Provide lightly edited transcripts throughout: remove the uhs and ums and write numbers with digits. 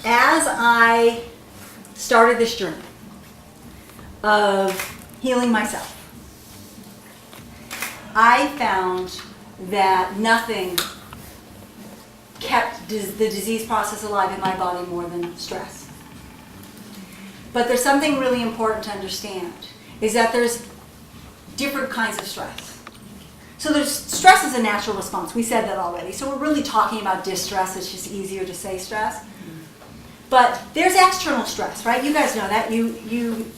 as I started this journey of healing myself, I found that nothing kept the disease process alive in my body more than stress. But there's something really important to understand, is that there's different kinds of stress. So there's stress is a natural response. We said that already. So we're really talking about distress. It's just easier to say stress. But there's external stress, right? You guys know that. You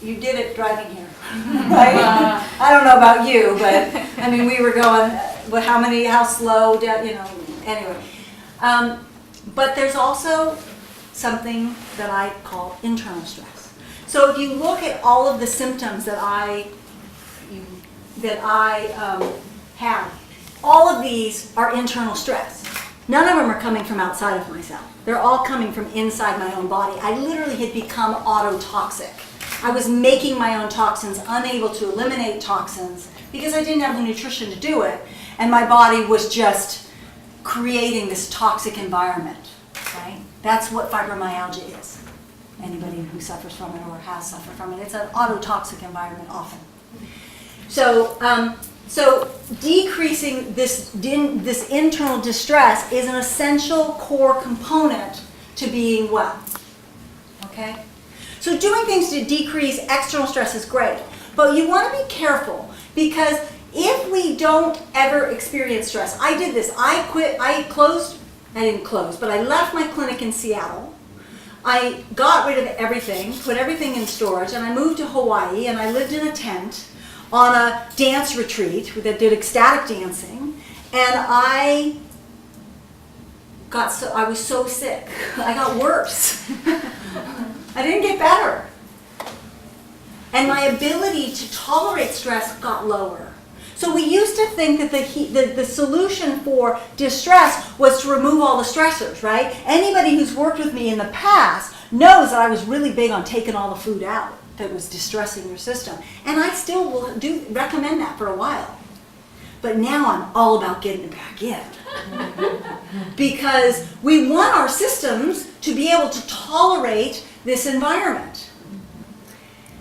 did it driving here, right? I don't know about you, but I mean, we were going, well, how slow, anyway. But there's also something that I call internal stress. So if you look at all of the symptoms that I have, all of these are internal stress. None of them are coming from outside of myself. They're all coming from inside my own body. I literally had become autotoxic. I was making my own toxins, unable to eliminate toxins because I didn't have the nutrition to do it. And my body was just creating this toxic environment, right? That's what fibromyalgia is. Anybody who suffers from it or has suffered from it, it's an autotoxic environment often. So decreasing this internal distress is an essential core component to being well, okay? So doing things to decrease external stress is great, but you want to be careful because if we don't ever experience stress, I did this, I didn't close, but I left my clinic in Seattle. I got rid of everything, put everything in storage, and I moved to Hawaii and I lived in a tent on a dance retreat that did ecstatic dancing, and I was so sick. I got worse. I didn't get better. And my ability to tolerate stress got lower. So we used to think that the solution for distress was to remove all the stressors, right? Anybody who's worked with me in the past knows that I was really big on taking all the food out that was distressing your system. And I still will recommend that for a while. But now I'm all about getting it back in. Because we want our systems to be able to tolerate this environment.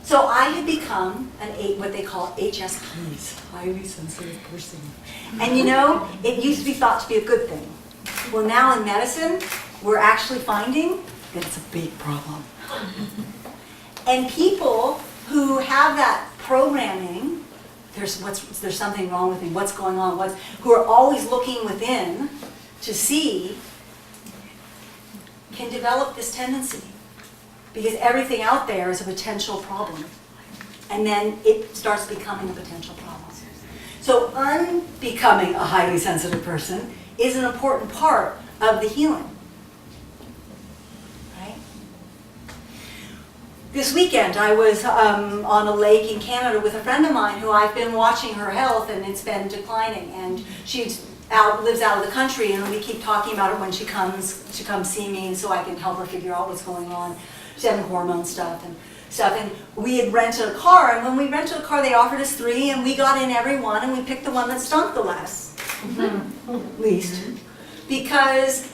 So I had become what they call HSPs, highly sensitive person. And it used to be thought to be a good thing. Well, now in medicine, we're actually finding that it's a big problem. And people who have that programming, there's something wrong with me, what's going on, who are always looking within to see, can develop this tendency. Because everything out there is a potential problem. And then it starts becoming a potential problem. So unbecoming a highly sensitive person is an important part of the healing. This weekend, I was on a lake in Canada with a friend of mine who I've been watching her health, and it's been declining. And she lives out of the country, and we keep talking about it when she comes see me, so I can help her figure out what's going on. She's having hormone stuff. And we had rented a car, and when we rented a car, they offered us 3, and we got in every one, and we picked the one that stunk the least, because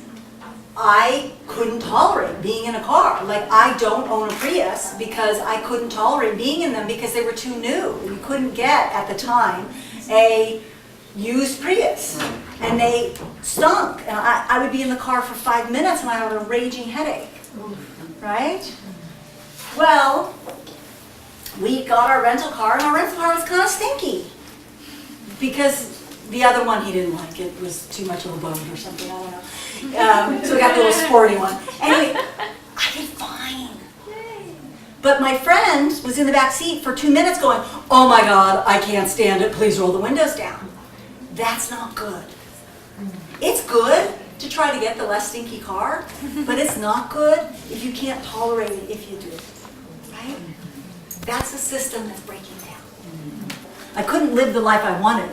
I couldn't tolerate being in a car. Like, I don't own a Prius because I couldn't tolerate being in them because they were too new. You couldn't get, at the time, a used Prius. And they stunk. And I would be in the car for 5 minutes and I had a raging headache. Right? Well, we got our rental car, and our rental car was kind of stinky. Because the other one he didn't like. It was too much of a boat or something, I don't know. So we got the little sporty one. Anyway, I did fine. But my friend was in the back seat for 2 minutes going, "Oh my God, I can't stand it. Please roll the windows down." That's not good. It's good to try to get the less stinky car, but it's not good if you can't tolerate it if you do. Right? That's a system that's breaking down. I couldn't live the life I wanted